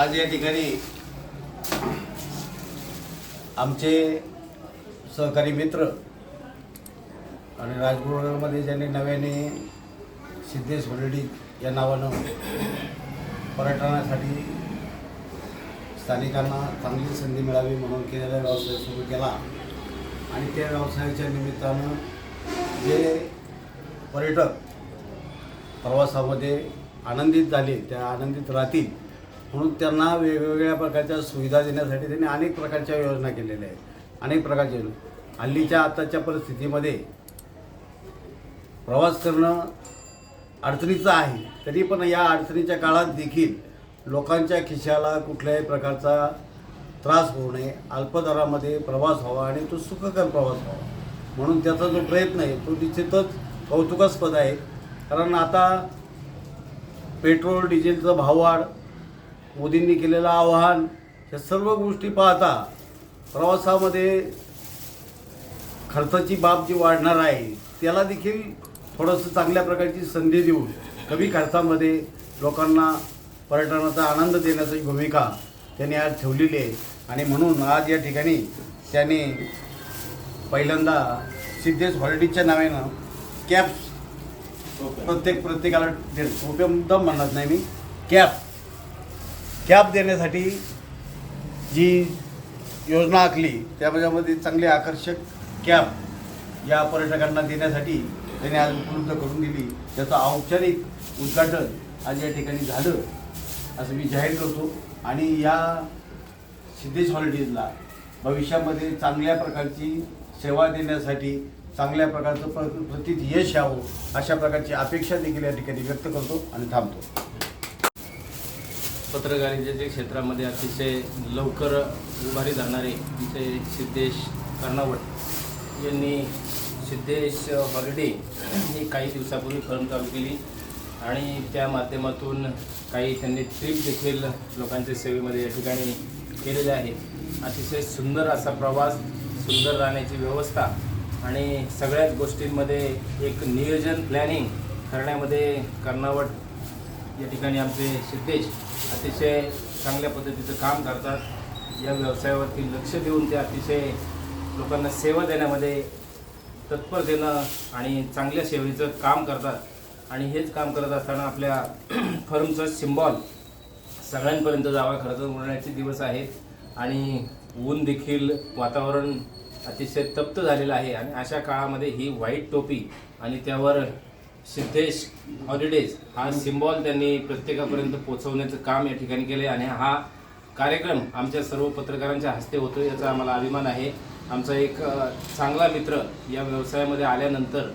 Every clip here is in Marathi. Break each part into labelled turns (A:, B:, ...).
A: आज या ठिकाणी आमचे सहकारी मित्र आणि राजगुरुनगरमध्ये ज्यांनी नव्याने सिद्धेश हॉलिडे या नावानं पर्यटनासाठी स्थानिकांना चांगली संधी मिळावी म्हणून केलेला व्यवसाय सुरू केला आणि त्या व्यवसायाच्या निमित्तानं जे पर्यटक प्रवासामध्ये आनंदित झाले त्या आनंदित राहतील म्हणून त्यांना वेगवेगळ्या प्रकारच्या सुविधा देण्यासाठी त्यांनी अनेक प्रकारच्या योजना केलेल्या आहेत. अनेक प्रकारच्या हल्लीच्या आताच्या परिस्थितीमध्ये प्रवास करणं अडचणीचं आहे, तरी पण या अडचणीच्या काळात देखील लोकांच्या खिशाला कुठल्याही प्रकारचा त्रास होऊ नये, अल्पदरामध्ये प्रवास व्हावा आणि तो सुखकर प्रवास व्हावा म्हणून त्याचा जो प्रयत्न आहे तो निश्चितच कौतुकास्पद आहे. कारण आता पेट्रोल डिझेलचं भाववाढ, मोदींनी केलेलं आवाहन, या सर्व गोष्टी पाहता प्रवासामध्ये खर्चाची बाब जी वाढणार आहे त्याला देखील थोडंसं चांगल्या प्रकारची संधी देऊन कमी खर्चामध्ये लोकांना पर्यटनाचा आनंद देण्याची भूमिका त्यांनी आज ठेवलेली आहे. आणि म्हणून आज या ठिकाणी त्याने पहिल्यांदा सिद्धेश हॉलिडेच्या नावानं प्रत्येकाला रुपये मुद्दाम म्हणत नाही मी, कॅब देण्यासाठी जी योजना आखली त्यामध्ये चांगली आकर्षक कॅब या पर्यटकांना देण्यासाठी त्याने आज उपलब्ध करून दिली. त्याचं औपचारिक उद्घाटन आज या ठिकाणी झालं असं मी जाहीर करतो. आणि या सिद्धेश हॉलिडेजला भविष्यामध्ये चांगल्या प्रकारची सेवा देण्यासाठी चांगल्या प्रकारचं प्रतीत यश यावं अशा प्रकारची अपेक्षा देखील या ठिकाणी व्यक्त करतो आणि थांबतो.
B: पत्रकारितेच्या क्षेत्रामध्ये अतिशय लवकर उभारी धरणारे आमचे सिद्धेश कर्नावट यांनी सिद्धेश हॉलिडे ही काही दिवसापूर्वी फर्म चालू केली आणि त्या माध्यमातून काही त्यांनी ट्रिप देखील लोकांच्या सेवेमध्ये या ठिकाणी केलेले आहे. अतिशय सुंदर असा प्रवास, सुंदर राहण्याची व्यवस्था आणि सगळ्याच गोष्टींमध्ये एक नियोजन प्लॅनिंग करण्यामध्ये कर्नावट या ठिकाणी आमचे सिद्धेश अतिशय चांगल्या पद्धतीचं काम करतात. या व्यवसायावरती लक्ष देऊन ते अतिशय लोकांना सेवा देण्यामध्ये तत्परतेनं आणि चांगल्या सेवेचं काम करतात आणि हेच काम करत असताना आपल्या फर्मचं सिम्बॉल सगळ्यांपर्यंत जावा. खरं तर उन्हाळ्याचे दिवस आहेत आणि ऊन देखील वातावरण अतिशय तप्त झालेलं आहे आणि अशा काळामध्ये ही व्हाईट टोपी आणि त्यावर सिद्धेश हॉलिडेज हा सिम्बॉल त्यांनी प्रत्येकापर्यंत पोहोचवण्याचं काम या ठिकाणी केले आणि हा कार्यक्रम आमच्या सर्व पत्रकारांच्या हस्ते होतो याचा आम्हाला अभिमान आहे. आमचा एक चांगला मित्र या व्यवसायामध्ये आल्यानंतर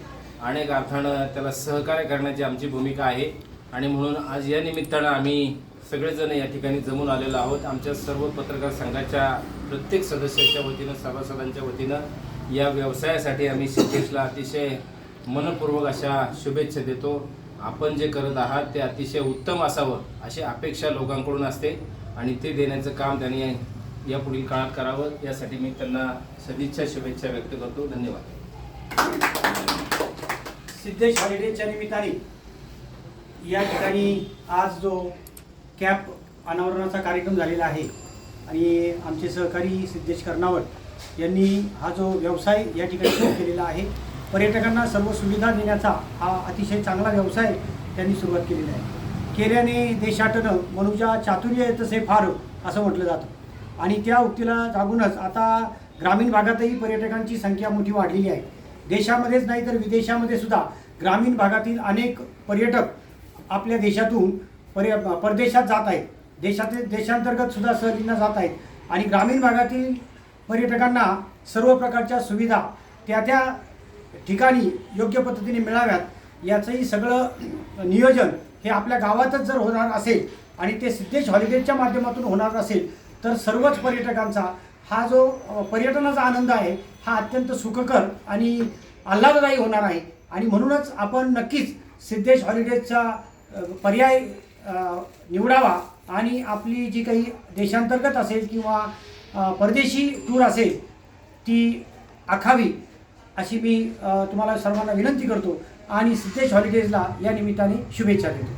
B: अनेक अर्थानं त्याला सहकार्य करण्याची आमची भूमिका आहे आणि म्हणून आज या निमित्तानं आम्ही सगळेजण या ठिकाणी जमून आलेलो आहोत. आमच्या सर्व पत्रकार संघाच्या प्रत्येक सदस्याच्या वतीनं, सभासदांच्या वतीनं या व्यवसायासाठी आम्ही सिद्धेशला अतिशय मनपूर्वक अशा शुभेच्छा देतो. आपण जे करत आहात ते अतिशय उत्तम असावं अशी अपेक्षा लोकांकडून असते आणि ते देण्याचं काम त्यांनी या पुढील काळात करावं यासाठी मी त्यांना सदिच्छा शुभेच्छा व्यक्त करतो. धन्यवाद.
C: सिद्धेश हॉलिडेच्या निमित्ताने या ठिकाणी आज जो कॅब अनावरणाचा कार्यक्रम झालेला आहे आणि आमचे सहकारी सिद्धेश कर्नावट यांनी हा जो व्यवसाय या ठिकाणी सुरू केलेला आहे, पर्यटकांना सर्व सुविधा देण्याचा हा अतिशय चांगला व्यवसाय त्यांनी सुरुवात केलेला आहे. केल्याने देशाटनं मनुजा चातुर्य तसे फार असं म्हटलं जातं आणि त्या उक्तीला जागूनच आता ग्रामीण भागातही पर्यटकांची संख्या मोठी वाढलेली आहे. देशामध्येच नाही तर विदेशामध्ये सुद्धा ग्रामीण भागातील अनेक पर्यटक आपल्या देशातून परदेशात जात आहेत. देशांतर्गत सुद्धा सहलींना जात आहेत आणि ग्रामीण भागातील पर्यटकांना सर्व प्रकारच्या सुविधा त्या ठिकाणी योग्य पद्धतीने मिळाव्यात याचंही सगळं नियोजन हे आपल्या गावातच जर होणार असेल आणि ते सिद्धेश हॉलिडेजच्या माध्यमातून होणार असेल तर सर्वच पर्यटकांचा हा जो पर्यटनाचा आनंद आहे हा अत्यंत सुखकर आणि आल्हाददायी होणार आहे. आणि म्हणूनच आपण नक्कीच सिद्धेश हॉलिडेजचा पर्याय निवडावा आणि आपली जी काही देशांतर्गत असेल किंवा परदेशी टूर असेल ती आखावी अशी मी तुम्हाला सर्वांना विनंती करतो आणि सिद्धेश हॉलिडेजला या निमित्ताने शुभेच्छा देतो.